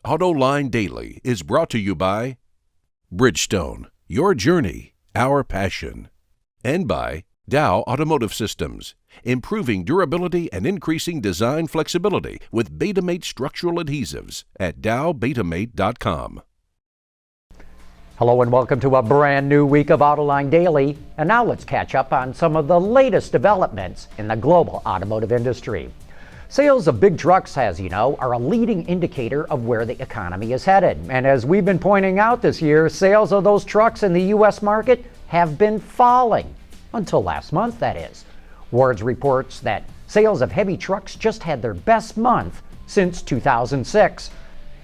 Autoline Daily is brought to you by Bridgestone, your journey, our passion, and by Dow Automotive Systems, improving durability and increasing design flexibility with Betamate structural adhesives at dowbetamate.com. Hello and welcome to a brand new week of Autoline Daily. And now let's catch up on some of the latest developments in the global automotive industry. Sales of big trucks, as you know, are a leading indicator of where the economy is headed. And as we've been pointing out this year, sales of those trucks in the U.S. market have been falling. Until last month, that is. Wards reports that sales of heavy trucks just had their best month since 2006.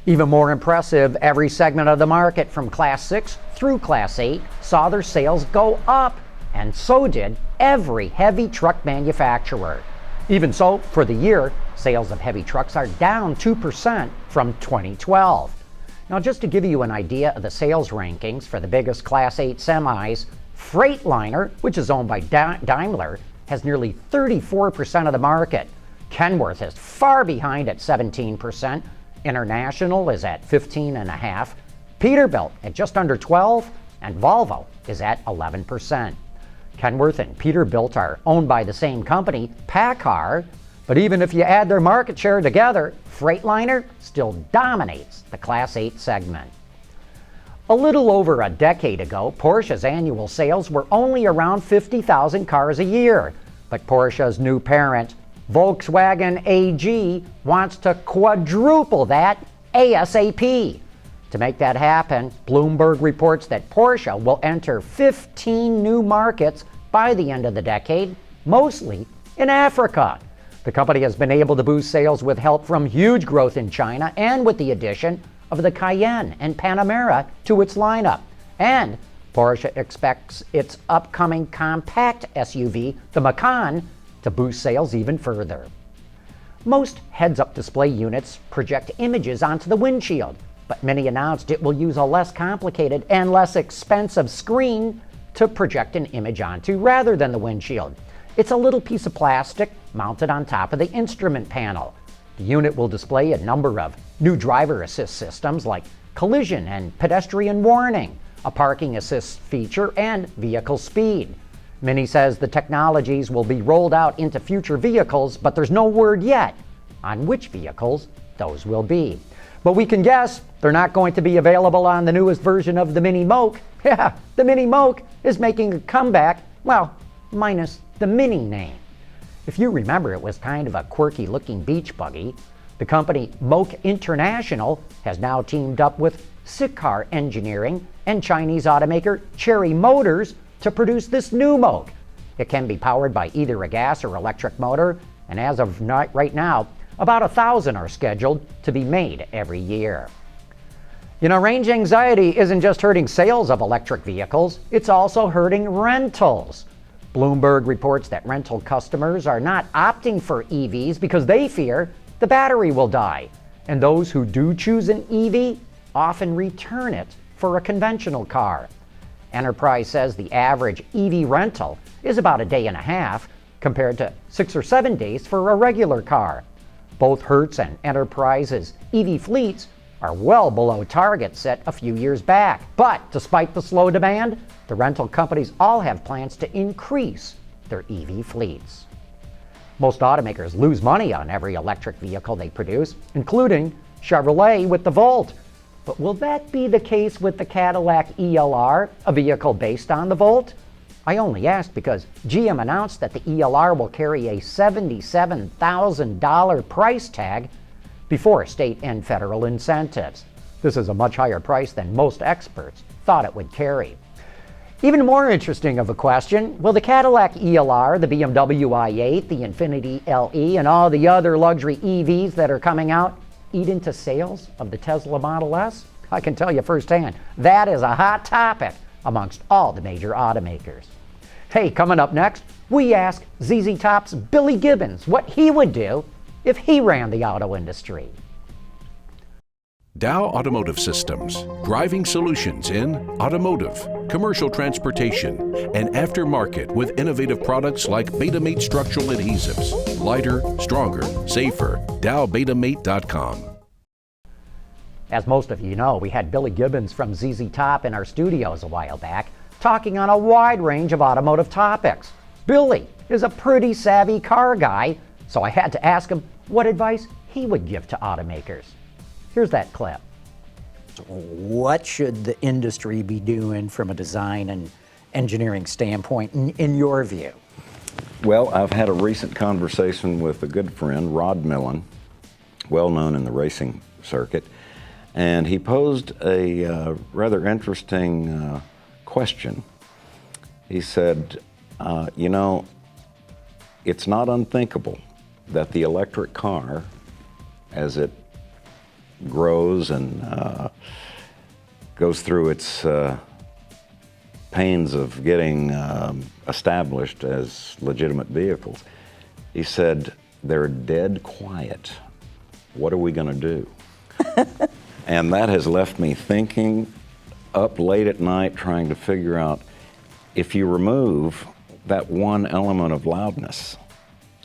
Even more impressive, every segment of the market from Class 6 through Class 8 saw their sales go up, and so did every heavy truck manufacturer. Even so, for the year, sales of heavy trucks are down 2% from 2012. Now, just to give you an idea of the sales rankings for the biggest Class 8 semis, Freightliner, which is owned by Daimler, has nearly 34% of the market. Kenworth is far behind at 17%. International is at 15.5%. Peterbilt at just under 12%, and Volvo is at 11%. Kenworth and Peterbilt are owned by the same company, PACCAR, but even if you add their market share together, Freightliner still dominates the Class 8 segment. A little over a decade ago, Porsche's annual sales were only around 50,000 cars a year, but Porsche's new parent, Volkswagen AG, wants to quadruple that ASAP. To make that happen, Bloomberg reports that Porsche will enter 15 new markets by the end of the decade, mostly in Africa. The company has been able to boost sales with help from huge growth in China and with the addition of the Cayenne and Panamera to its lineup. And Porsche expects its upcoming compact SUV, the Macan, to boost sales even further. Most heads-up display units project images onto the windshield, but many announced it will use a less complicated and less expensive screen to project an image onto rather than the windshield. It's a little piece of plastic mounted on top of the instrument panel. The unit will display a number of new driver assist systems like collision and pedestrian warning, a parking assist feature, and vehicle speed. Mini says the technologies will be rolled out into future vehicles, but there's no word yet on which vehicles those will be. But we can guess they're not going to be available on the newest version of the Mini Moke. Yeah, the Mini Moke is making a comeback, well, minus the Mini name. If you remember, it was kind of a quirky looking beach buggy. The company Moke International has now teamed up with Sicar Engineering and Chinese automaker Chery Motors to produce this new Moke. It can be powered by either a gas or electric motor, and as of right now, about 1,000 are scheduled to be made every year. You know, range anxiety isn't just hurting sales of electric vehicles, it's also hurting rentals. Bloomberg reports that rental customers are not opting for EVs because they fear the battery will die, and those who do choose an EV often return it for a conventional car. Enterprise says the average EV rental is about a day and a half compared to 6 or 7 days for a regular car. Both Hertz and Enterprise's EV fleets are well below targets set a few years back. But despite the slow demand, the rental companies all have plans to increase their EV fleets. Most automakers lose money on every electric vehicle they produce, including Chevrolet with the Volt. But will that be the case with the Cadillac ELR, a vehicle based on the Volt? I only asked because GM announced that the ELR will carry a $77,000 price tag before state and federal incentives. This is a much higher price than most experts thought it would carry. Even more interesting of a question, will the Cadillac ELR, the BMW i8, the Infiniti LE, and all the other luxury EVs that are coming out eat into sales of the Tesla Model S? I can tell you firsthand, that is a hot topic amongst all the major automakers. Hey, coming up next, we ask ZZ Top's Billy Gibbons what he would do if he ran the auto industry. Dow Automotive Systems, driving solutions in automotive, commercial transportation, and aftermarket with innovative products like Betamate structural adhesives. Lighter, stronger, safer. DowBetamate.com. As most of you know, we had Billy Gibbons from ZZ Top in our studios a while back, talking on a wide range of automotive topics. Billy is a pretty savvy car guy, so I had to ask him what advice he would give to automakers. Here's that clip. What should the industry be doing from a design and engineering standpoint, in your view? Well, I've had a recent conversation with a good friend, Rod Millen, well known in the racing circuit, and he posed a rather interesting question. He said, it's not unthinkable that the electric car, as it grows and goes through its pains of getting established as legitimate vehicles, he said, they're dead quiet. What are we going to do? And that has left me thinking up late at night trying to figure out, if you remove that one element of loudness,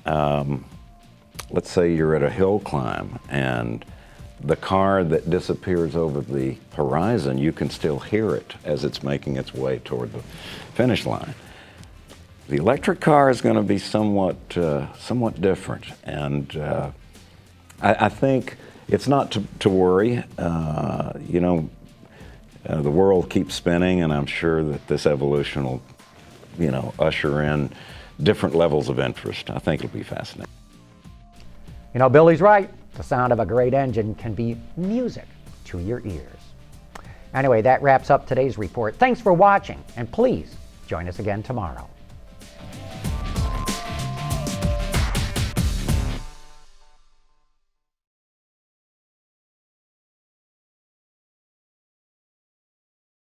let's say you're at a hill climb and the car that disappears over the horizon, you can still hear it as it's making its way toward the finish line. The electric car is going to be somewhat different, and I think it's not to worry. The world keeps spinning, and I'm sure that this evolution will, usher in different levels of interest. I think it'll be fascinating. Billy's right. The sound of a great engine can be music to your ears. Anyway, that wraps up today's report. Thanks for watching, and please join us again tomorrow.